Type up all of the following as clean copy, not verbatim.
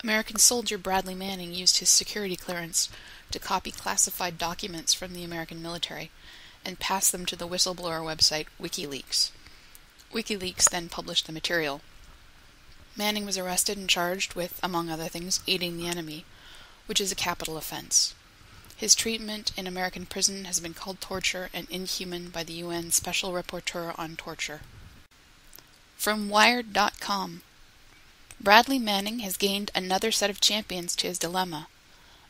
American soldier Bradley Manning used his security clearance to copy classified documents from the American military and pass them to the whistleblower website WikiLeaks. WikiLeaks then published the material. Manning was arrested and charged with, among other things, aiding the enemy, which is a capital offense. His treatment in American prison has been called torture and inhuman by the UN Special Rapporteur on Torture. From Wired.com. Bradley Manning has gained another set of champions to his dilemma.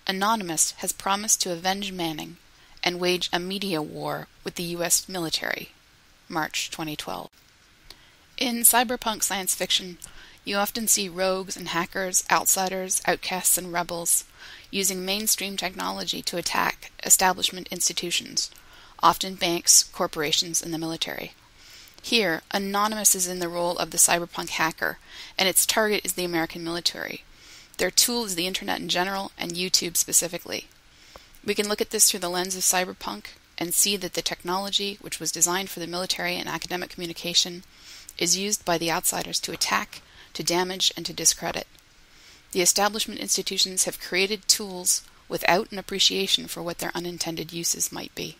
Anonymous has promised to avenge Manning and wage a media war with the U.S. military. March 2012. In cyberpunk science fiction, you often see rogues and hackers, outsiders, outcasts, and rebels using mainstream technology to attack establishment institutions, often banks, corporations, and the military. Here, Anonymous is in the role of the cyberpunk hacker, and its target is the American military. Their tool is the internet in general, and YouTube specifically. We can look at this through the lens of cyberpunk and see that the technology, which was designed for the military and academic communication, is used by the outsiders to attack, to damage, and to discredit. The establishment institutions have created tools without an appreciation for what their unintended uses might be.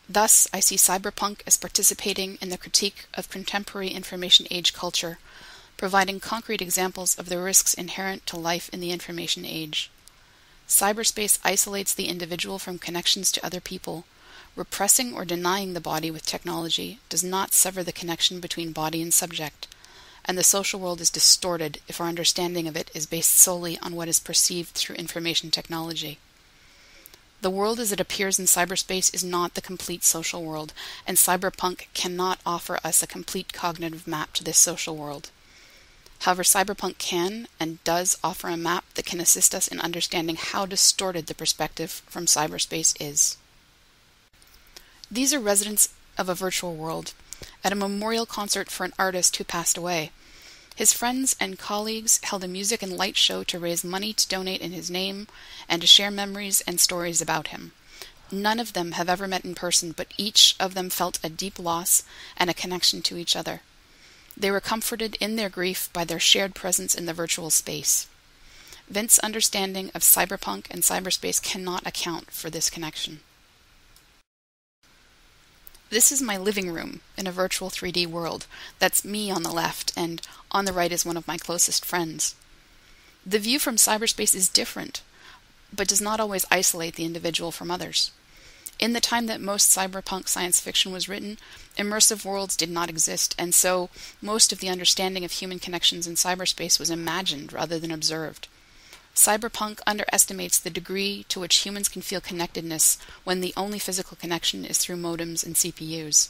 Thus, I see cyberpunk as participating in the critique of contemporary information age culture, providing concrete examples of the risks inherent to life in the information age. Cyberspace isolates the individual from connections to other people. Repressing or denying the body with technology does not sever the connection between body and subject, and the social world is distorted if our understanding of it is based solely on what is perceived through information technology. The world as it appears in cyberspace is not the complete social world, and cyberpunk cannot offer us a complete cognitive map to this social world. However, cyberpunk can and does offer a map that can assist us in understanding how distorted the perspective from cyberspace is. These are residents of a virtual world, at a memorial concert for an artist who passed away. His friends and colleagues held a music and light show to raise money to donate in his name and to share memories and stories about him. None of them have ever met in person, but each of them felt a deep loss and a connection to each other. They were comforted in their grief by their shared presence in the virtual space. Vince's understanding of cyberpunk and cyberspace cannot account for this connection. This is my living room in a virtual 3D world. That's me on the left, and on the right is one of my closest friends. The view from cyberspace is different, but does not always isolate the individual from others. In the time that most cyberpunk science fiction was written, immersive worlds did not exist, and so most of the understanding of human connections in cyberspace was imagined rather than observed. Cyberpunk underestimates the degree to which humans can feel connectedness when the only physical connection is through modems and CPUs.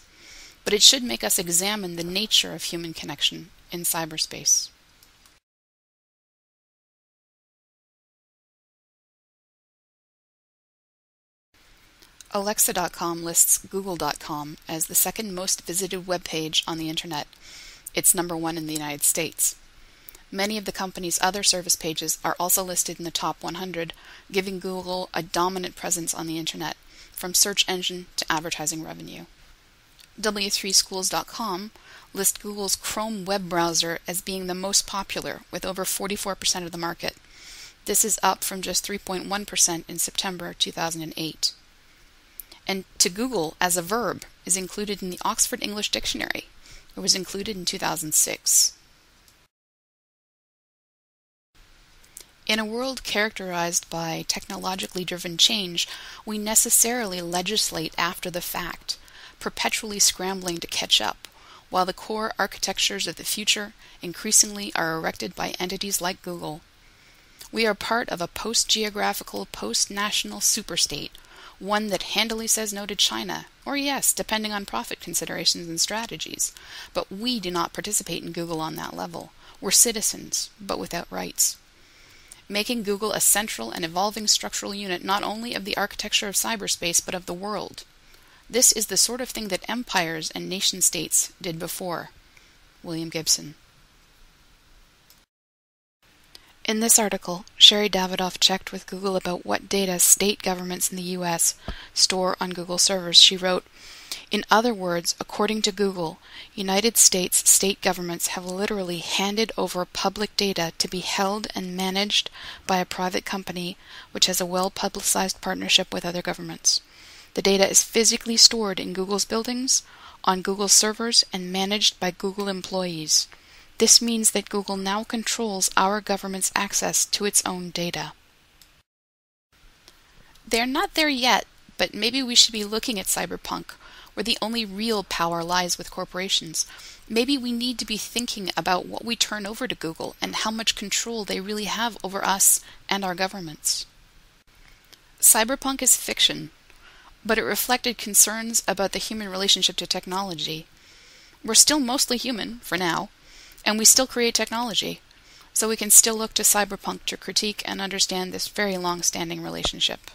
But it should make us examine the nature of human connection in cyberspace. Alexa.com lists Google.com as the second most visited web page on the Internet. It's number 1 in the United States. Many of the company's other service pages are also listed in the top 100, giving Google a dominant presence on the Internet, from search engine to advertising revenue. W3Schools.com lists Google's Chrome web browser as being the most popular, with over 44% of the market. This is up from just 3.1% in September 2008. And to Google as a verb is included in the Oxford English Dictionary. It was included in 2006. In a world characterized by technologically driven change, we necessarily legislate after the fact, perpetually scrambling to catch up, while the core architectures of the future increasingly are erected by entities like Google. We are part of a post-geographical, post-national superstate, one that handily says no to China, or yes, depending on profit considerations and strategies. But we do not participate in Google on that level. We're citizens, but without rights. Making Google a central and evolving structural unit not only of the architecture of cyberspace, but of the world. This is the sort of thing that empires and nation-states did before. William Gibson. In this article, Sherry Davidoff checked with Google about what data state governments in the U.S. store on Google servers. She wrote, "In other words, according to Google, United States state governments have literally handed over public data to be held and managed by a private company which has a well-publicized partnership with other governments. The data is physically stored in Google's buildings, on Google servers, and managed by Google employees. This means that Google now controls our government's access to its own data." They're not there yet, but maybe we should be looking at cyberpunk, where the only real power lies with corporations. Maybe we need to be thinking about what we turn over to Google and how much control they really have over us and our governments. Cyberpunk is fiction, but it reflected concerns about the human relationship to technology. We're still mostly human, for now, and we still create technology, so we can still look to cyberpunk to critique and understand this very long-standing relationship.